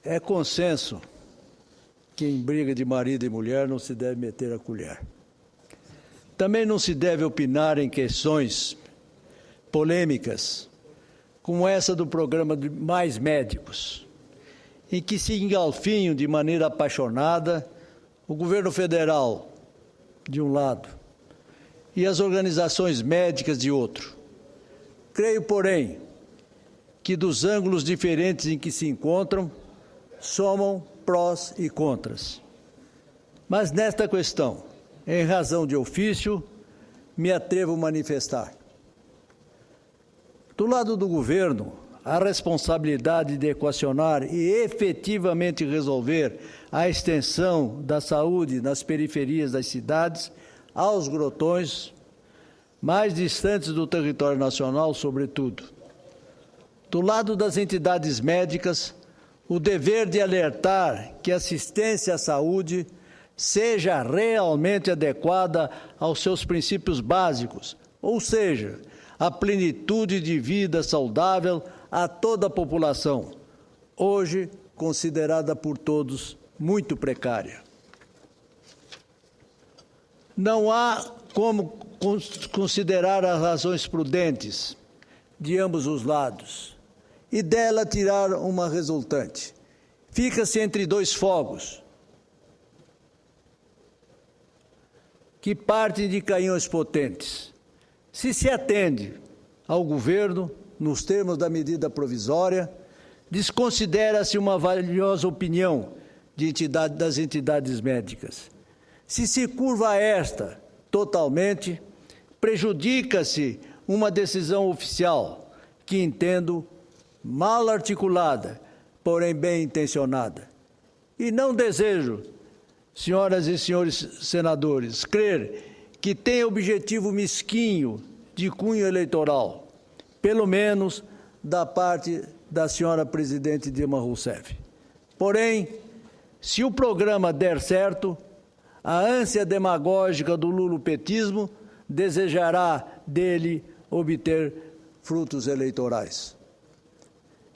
É consenso que em briga de marido e mulher não se deve meter a colher. Também não se deve opinar em questões polêmicas, como essa do programa de Mais Médicos, em que se engalfinham de maneira apaixonada o governo federal, de um lado, e as organizações médicas, de outro. Creio, porém, que dos ângulos diferentes em que se encontram, somam prós e contras. Mas nesta questão, em razão de ofício, me atrevo a manifestar. Do lado do governo, a responsabilidade de equacionar e efetivamente resolver a extensão da saúde nas periferias das cidades aos grotões mais distantes do território nacional, sobretudo. Do lado das entidades médicas, o dever de alertar que a assistência à saúde seja realmente adequada aos seus princípios básicos, ou seja, a plenitude de vida saudável a toda a população, hoje considerada por todos muito precária. Não há como considerar as razões prudentes de ambos os lados e dela tirar uma resultante. Fica-se entre dois fogos que partem de canhões potentes. Se atende ao governo, nos termos da medida provisória, desconsidera-se uma valiosa opinião das entidades médicas. Se curva a esta totalmente, prejudica-se uma decisão oficial, que entendo mal articulada, porém bem intencionada. E não desejo, senhoras e senhores senadores, crer que tem objetivo mesquinho de cunho eleitoral, pelo menos da parte da senhora presidente Dilma Rousseff. Porém, se o programa der certo, a ânsia demagógica do lulopetismo desejará dele obter frutos eleitorais.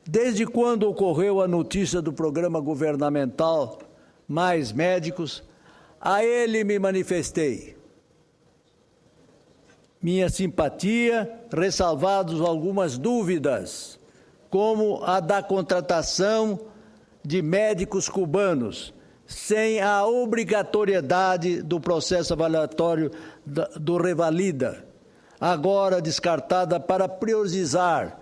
Desde quando ocorreu a notícia do programa governamental Mais Médicos, a ele me manifestei minha simpatia, ressalvados algumas dúvidas, como a da contratação de médicos cubanos, sem a obrigatoriedade do processo avaliatório do Revalida, agora descartada para priorizar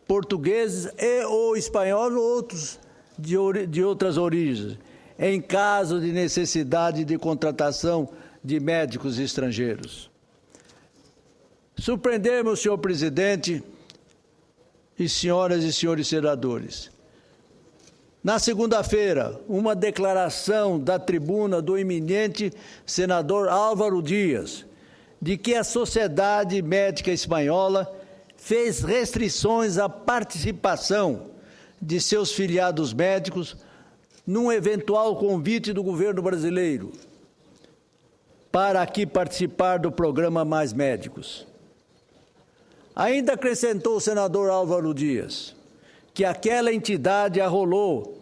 portugueses e ou espanhóis ou outros de outras origens, em caso de necessidade de contratação de médicos estrangeiros. Surpreendemos, senhor presidente e senhoras e senhores senadores. Na segunda-feira, uma declaração da tribuna do eminente senador Álvaro Dias, de que a Sociedade Médica Espanhola fez restrições à participação de seus filiados médicos num eventual convite do governo brasileiro para aqui participar do programa Mais Médicos. Ainda acrescentou o senador Álvaro Dias que aquela entidade arrolou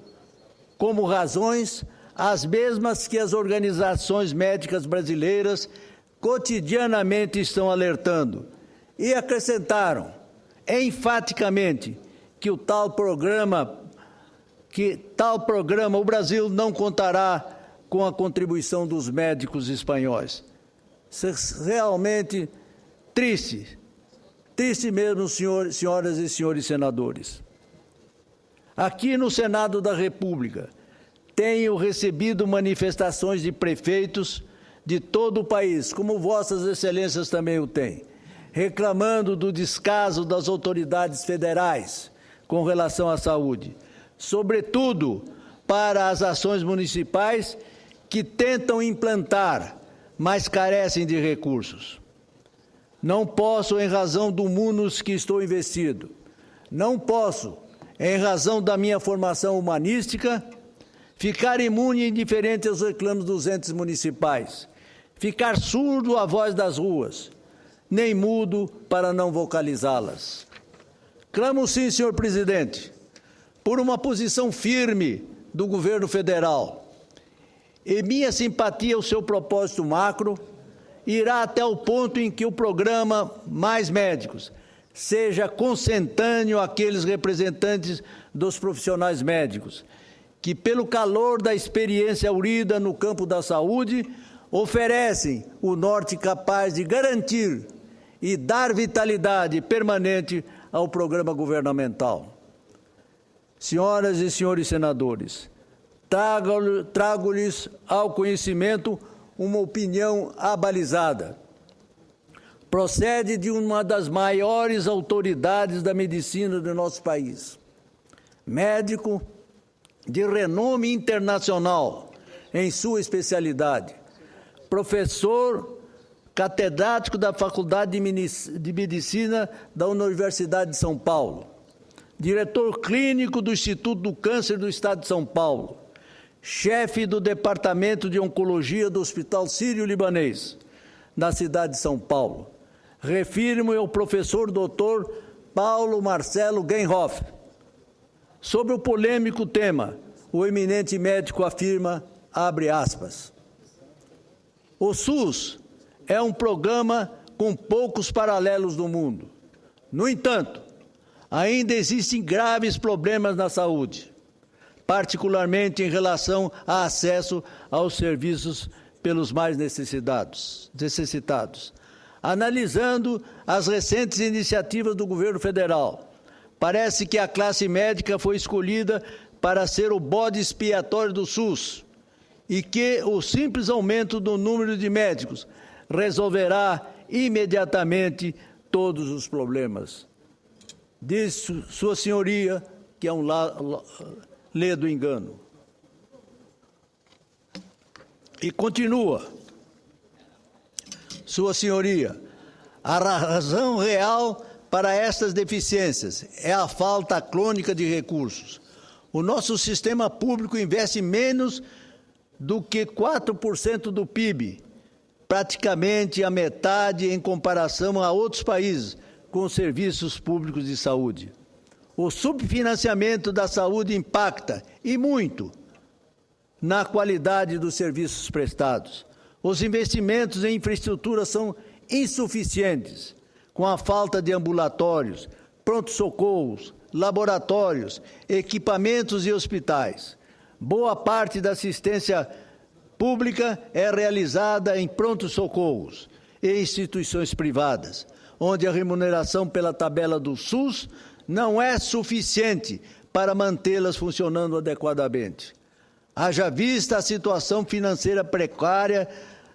como razões as mesmas que as organizações médicas brasileiras cotidianamente estão alertando, e acrescentaram enfaticamente que tal programa o Brasil não contará com a contribuição dos médicos espanhóis. Realmente triste mesmo, senhoras e senhores senadores. Aqui no Senado da República, tenho recebido manifestações de prefeitos de todo o país, como vossas excelências também o têm, reclamando do descaso das autoridades federais com relação à saúde, sobretudo para as ações municipais que tentam implantar, mas carecem de recursos. Não posso, em razão do munus que estou investido, não posso, em razão da minha formação humanística, ficar imune e indiferente aos reclamos dos entes municipais, ficar surdo à voz das ruas, nem mudo para não vocalizá-las. Clamo sim, senhor presidente, por uma posição firme do governo federal. E minha simpatia ao seu propósito macro irá até o ponto em que o programa Mais Médicos seja consentâneo àqueles representantes dos profissionais médicos, que, pelo calor da experiência aurida no campo da saúde, oferecem o norte capaz de garantir e dar vitalidade permanente ao programa governamental. Senhoras e senhores senadores, trago-lhes ao conhecimento uma opinião abalizada. Procede de uma das maiores autoridades da medicina do nosso país, médico de renome internacional em sua especialidade, professor catedrático da Faculdade de Medicina da Universidade de São Paulo, diretor clínico do Instituto do Câncer do Estado de São Paulo, chefe do Departamento de Oncologia do Hospital Sírio-Libanês, na cidade de São Paulo. Refiro-me ao professor Dr. Paulo Marcelo Genhoff. Sobre o polêmico tema, o eminente médico afirma, abre aspas, o SUS é um programa com poucos paralelos no mundo. No entanto, ainda existem graves problemas na saúde, particularmente em relação ao acesso aos serviços pelos mais necessitados. Analisando as recentes iniciativas do governo federal, parece que a classe médica foi escolhida para ser o bode expiatório do SUS e que o simples aumento do número de médicos resolverá imediatamente todos os problemas. Diz Sua Senhoria que é um ledo engano. E continua, Sua Senhoria, a razão real para estas deficiências é a falta crônica de recursos. O nosso sistema público investe menos do que 4% do PIB, praticamente a metade em comparação a outros países com serviços públicos de saúde. O subfinanciamento da saúde impacta, e muito, na qualidade dos serviços prestados. Os investimentos em infraestrutura são insuficientes, com a falta de ambulatórios, pronto-socorros, laboratórios, equipamentos e hospitais. Boa parte da assistência pública é realizada em pronto-socorros e instituições privadas, onde a remuneração pela tabela do SUS não é suficiente para mantê-las funcionando adequadamente. Haja vista a situação financeira precária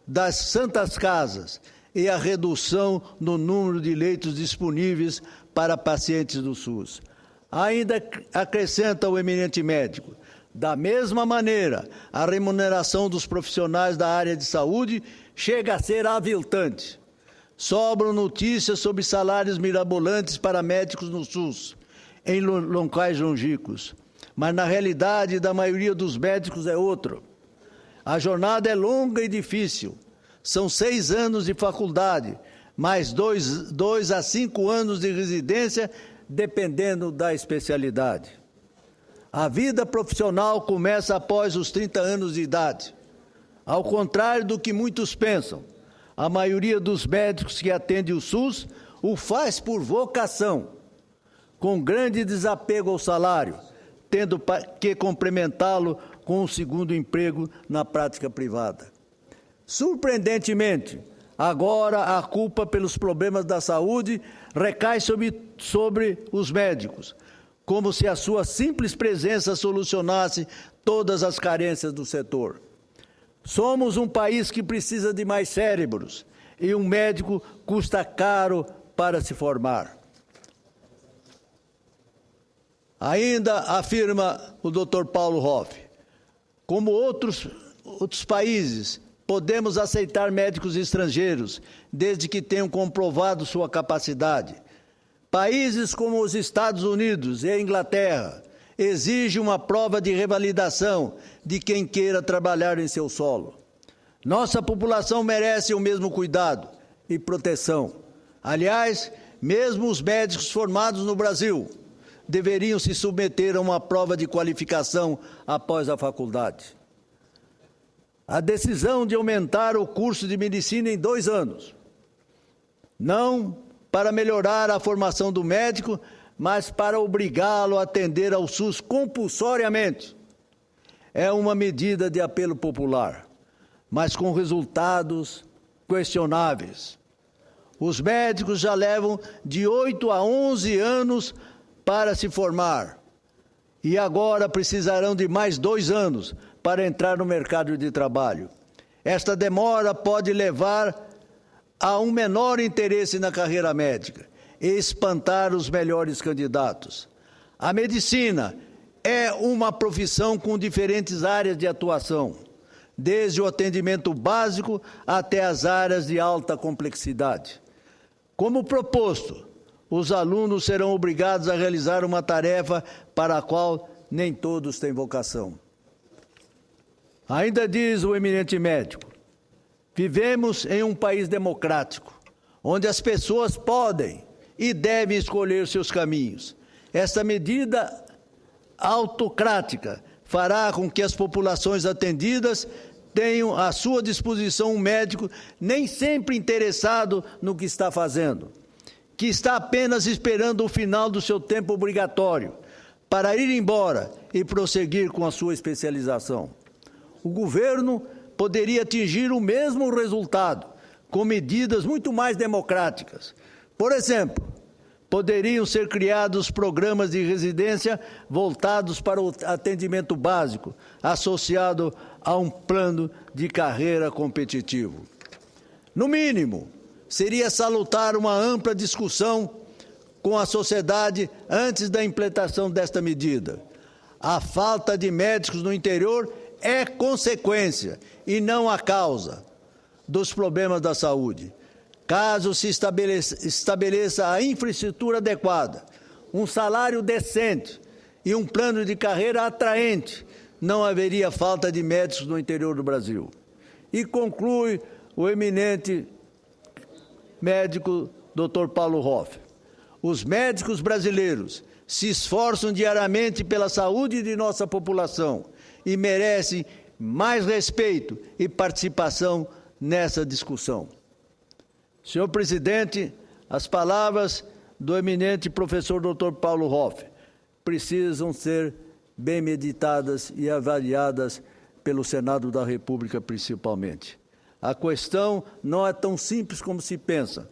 das santas casas e a redução no número de leitos disponíveis para pacientes do SUS. Ainda acrescenta o eminente médico, da mesma maneira, a remuneração dos profissionais da área de saúde chega a ser aviltante. Sobram notícias sobre salários mirabolantes para médicos no SUS, em locais longínquos. Mas, na realidade, da maioria dos médicos é outro. A jornada é longa e difícil. São 6 anos de faculdade, mais 2 a 5 anos de residência, dependendo da especialidade. A vida profissional começa após os 30 anos de idade. Ao contrário do que muitos pensam, a maioria dos médicos que atende o SUS o faz por vocação, com grande desapego ao salário, tendo que complementá-lo com um segundo emprego na prática privada. Surpreendentemente, agora a culpa pelos problemas da saúde recai sobre os médicos, como se a sua simples presença solucionasse todas as carências do setor. Somos um país que precisa de mais cérebros e um médico custa caro para se formar. Ainda afirma o Dr. Paulo Hoff, como outros países, podemos aceitar médicos estrangeiros, desde que tenham comprovado sua capacidade. Países como os Estados Unidos e a Inglaterra exigem uma prova de revalidação de quem queira trabalhar em seu solo. Nossa população merece o mesmo cuidado e proteção. Aliás, mesmo os médicos formados no Brasil deveriam se submeter a uma prova de qualificação após a faculdade. A decisão de aumentar o curso de medicina em 2 anos, não para melhorar a formação do médico, mas para obrigá-lo a atender ao SUS compulsoriamente, é uma medida de apelo popular, mas com resultados questionáveis. Os médicos já levam de 8 a 11 anos para se formar e agora precisarão de mais 2 anos para entrar no mercado de trabalho. Esta demora pode levar a um menor interesse na carreira médica e espantar os melhores candidatos. A medicina é uma profissão com diferentes áreas de atuação, desde o atendimento básico até as áreas de alta complexidade. Como proposto, os alunos serão obrigados a realizar uma tarefa para a qual nem todos têm vocação. Ainda diz o eminente médico, vivemos em um país democrático, onde as pessoas podem e devem escolher seus caminhos. Esta medida autocrática fará com que as populações atendidas tenham à sua disposição um médico nem sempre interessado no que está fazendo, que está apenas esperando o final do seu tempo obrigatório para ir embora e prosseguir com a sua especialização. O governo poderia atingir o mesmo resultado com medidas muito mais democráticas. Por exemplo, poderiam ser criados programas de residência voltados para o atendimento básico, associado a um plano de carreira competitivo. No mínimo, seria salutar uma ampla discussão com a sociedade antes da implementação desta medida. A falta de médicos no interior é consequência e não a causa dos problemas da saúde. Caso se estabeleça a infraestrutura adequada, um salário decente e um plano de carreira atraente, não haveria falta de médicos no interior do Brasil. E conclui o eminente médico Dr. Paulo Hoff. Os médicos brasileiros se esforçam diariamente pela saúde de nossa população e merecem mais respeito e participação nessa discussão. Senhor presidente, as palavras do eminente professor Dr. Paulo Hoff precisam ser bem meditadas e avaliadas pelo Senado da República, principalmente. A questão não é tão simples como se pensa,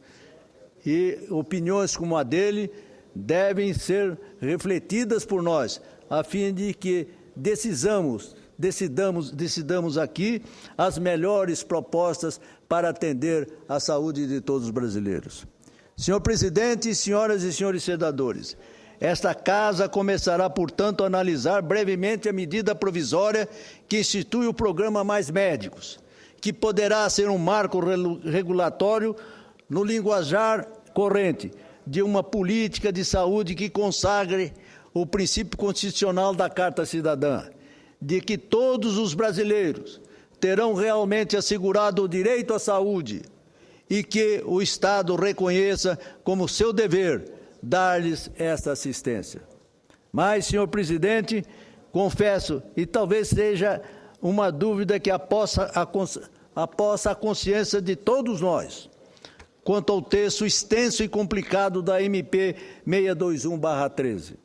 e opiniões como a dele devem ser refletidas por nós, a fim de que decidamos aqui as melhores propostas para atender à saúde de todos os brasileiros. Senhor presidente, senhoras e senhores senadores, esta Casa começará, portanto, a analisar brevemente a medida provisória que institui o programa Mais Médicos, que poderá ser um marco regulatório no linguajar corrente de uma política de saúde que consagre o princípio constitucional da Carta Cidadã, de que todos os brasileiros terão realmente assegurado o direito à saúde e que o Estado reconheça como seu dever dar-lhes esta assistência. Mas, senhor presidente, confesso, e talvez seja uma dúvida que aposta a consciência de todos nós, quanto ao texto extenso e complicado da MP 621/13.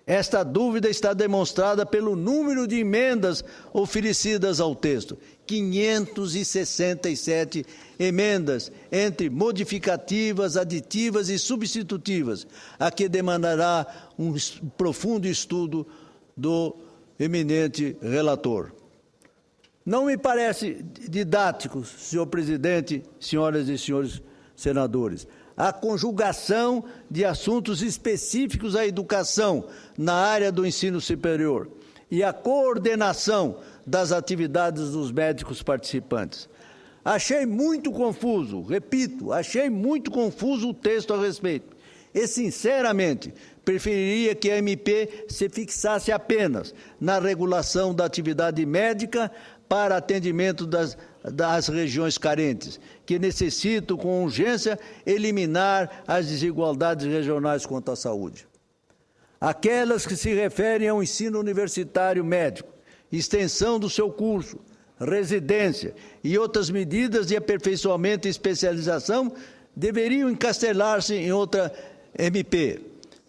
Esta dúvida está demonstrada pelo número de emendas oferecidas ao texto. 567 emendas, entre modificativas, aditivas e substitutivas, a que demandará um profundo estudo do eminente relator. Não me parece didático, senhor presidente, senhoras e senhores senadores, a conjugação de assuntos específicos à educação na área do ensino superior e a coordenação das atividades dos médicos participantes. Achei muito confuso, repito, achei muito confuso o texto a respeito. E, sinceramente, preferiria que a MP se fixasse apenas na regulação da atividade médica para atendimento das regiões carentes, que necessitam, com urgência, eliminar as desigualdades regionais quanto à saúde. aquelas que se referem ao ensino universitário médico, extensão do seu curso, residência e outras medidas de aperfeiçoamento e especialização deveriam encastelar-se em outra MP.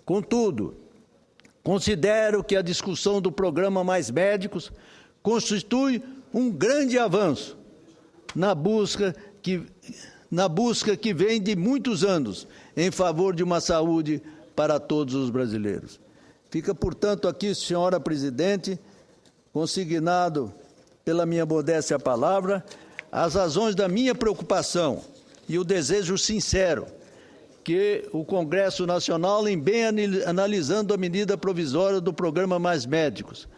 Contudo, considero que a discussão do programa Mais Médicos constitui um grande avanço na busca que vem de muitos anos em favor de uma saúde para todos os brasileiros. Fica, portanto, aqui, senhora presidente, consignado pela minha modéstia palavra, as razões da minha preocupação e o desejo sincero que o Congresso Nacional, em bem analisando a medida provisória do programa Mais Médicos,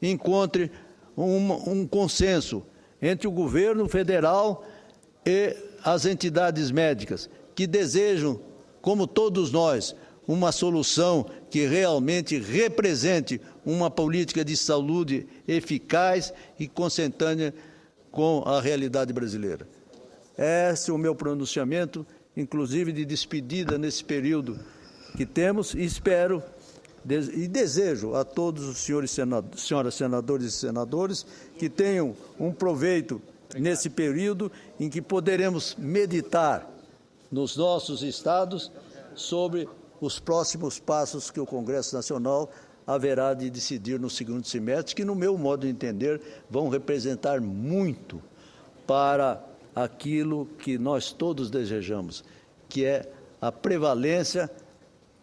encontre um consenso entre o governo federal e as entidades médicas, que desejam, como todos nós, uma solução que realmente represente uma política de saúde eficaz e consentânea com a realidade brasileira. Esse é o meu pronunciamento, inclusive de despedida nesse período que temos, e espero e desejo a todos os senhoras senadores e senadores que tenham um proveito nesse período em que poderemos meditar nos nossos estados sobre os próximos passos que o Congresso Nacional haverá de decidir no segundo semestre, que, no meu modo de entender, vão representar muito para aquilo que nós todos desejamos, que é a prevalência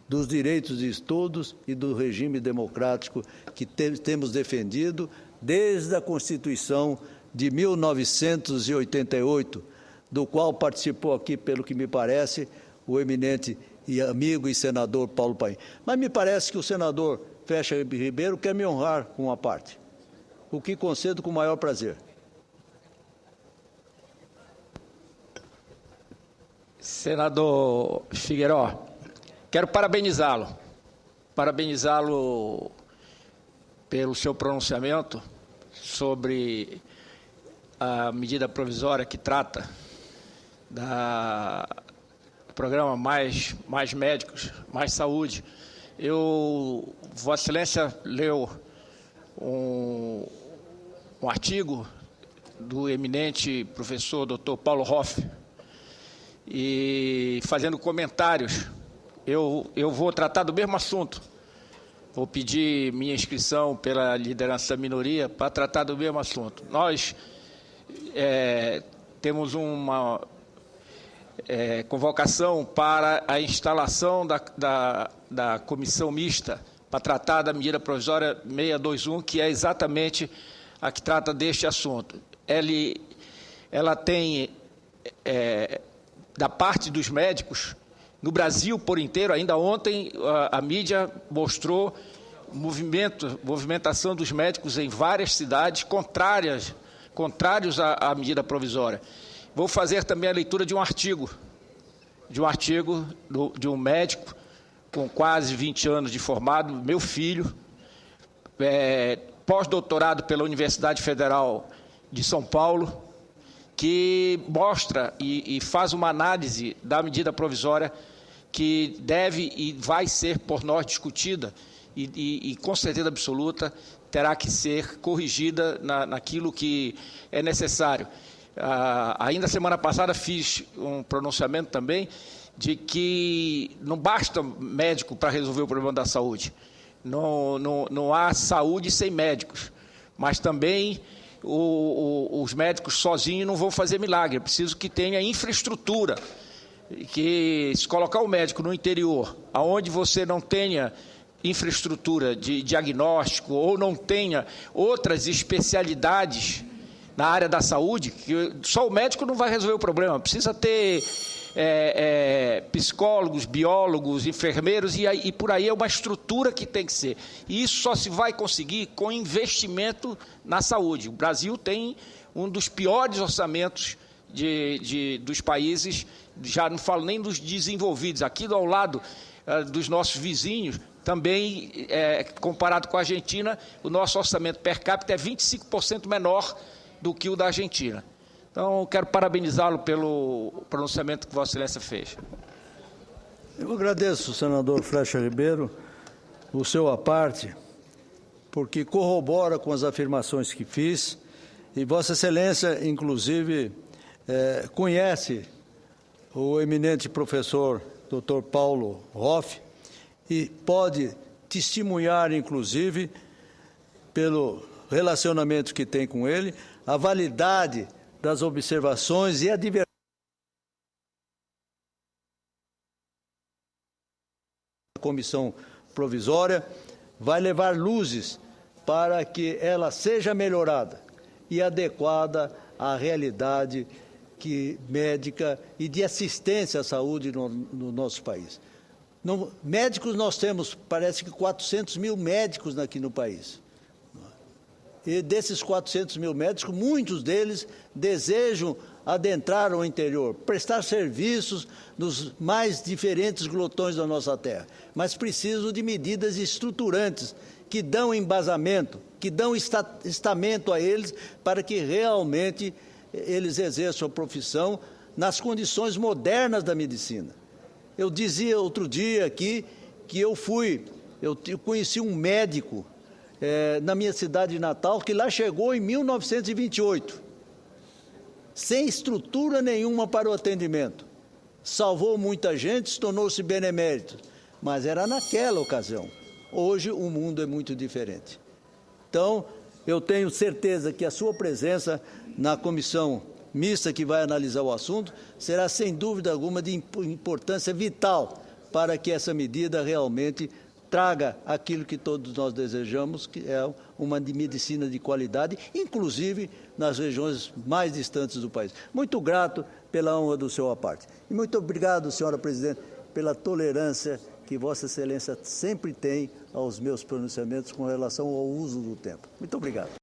dos direitos de todos e do regime democrático que temos defendido desde a Constituição de 1988, do qual participou aqui, pelo que me parece, o eminente e amigo e senador Paulo Paim. Mas me parece que o senador Flecha Ribeiro quer me honrar com uma parte, o que concedo com o maior prazer. Senador Figueiró, quero parabenizá-lo pelo seu pronunciamento sobre a medida provisória que trata do programa Mais Médicos, Mais Saúde. Vossa Excelência leu um artigo do eminente professor Dr. Paulo Hoff, e fazendo comentários, eu vou tratar do mesmo assunto. Vou pedir minha inscrição pela liderança da minoria para tratar do mesmo assunto. Nós temos uma convocação para a instalação da comissão mista para tratar da medida provisória 621, que é exatamente a que trata deste assunto. Ela tem, da parte dos médicos, no Brasil por inteiro, ainda ontem a mídia mostrou movimentação dos médicos em várias cidades contrários à medida provisória. Vou fazer também a leitura de um artigo de um médico com quase 20 anos de formado, meu filho, pós-doutorado pela Universidade Federal de São Paulo, que mostra e faz uma análise da medida provisória que deve e vai ser por nós discutida e com certeza absoluta terá que ser corrigida naquilo que é necessário. Ainda semana passada fiz um pronunciamento também de que não basta médico para resolver o problema da saúde. Não há saúde sem médicos, mas também os médicos sozinhos não vão fazer milagre. É preciso que tenha infraestrutura, que se colocar o médico no interior, aonde você não tenha infraestrutura de diagnóstico ou não tenha outras especialidades na área da saúde, que só o médico não vai resolver o problema, precisa ter psicólogos, biólogos, enfermeiros, e por aí é uma estrutura que tem que ser. E isso só se vai conseguir com investimento na saúde. O Brasil tem um dos piores orçamentos dos países, já não falo nem dos desenvolvidos, aqui ao lado dos nossos vizinhos, também, comparado com a Argentina, o nosso orçamento per capita é 25% menor do que o da Argentina. Então, quero parabenizá-lo pelo pronunciamento que Vossa Excelência fez. Eu agradeço, senador Flecha Ribeiro, o seu à parte, porque corrobora com as afirmações que fiz, e Vossa Excelência, inclusive, conhece o eminente professor Dr. Paulo Hoff e pode testemunhar, inclusive, pelo relacionamento que tem com ele, a validade das observações e a diversidade da comissão provisória vai levar luzes para que ela seja melhorada e adequada à realidade médica e de assistência à saúde no nosso país. Médicos nós temos, parece que 400 mil médicos aqui no país. E desses 400 mil médicos, muitos deles desejam adentrar ao interior, prestar serviços nos mais diferentes glotões da nossa terra, mas precisam de medidas estruturantes que dão embasamento, que dão estamento a eles para que realmente eles exerçam a profissão nas condições modernas da medicina. Eu dizia outro dia aqui que eu conheci um médico na minha cidade natal, que lá chegou em 1928, sem estrutura nenhuma para o atendimento. Salvou muita gente, se tornou-se benemérito, mas era naquela ocasião. Hoje o mundo é muito diferente. Então, eu tenho certeza que a sua presença na comissão mista que vai analisar o assunto será, sem dúvida alguma, de importância vital para que essa medida realmente traga aquilo que todos nós desejamos, que é uma medicina de qualidade, inclusive nas regiões mais distantes do país. Muito grato pela honra do seu à parte. E muito obrigado, senhora presidente, pela tolerância que Vossa Excelência sempre tem aos meus pronunciamentos com relação ao uso do tempo. Muito obrigado.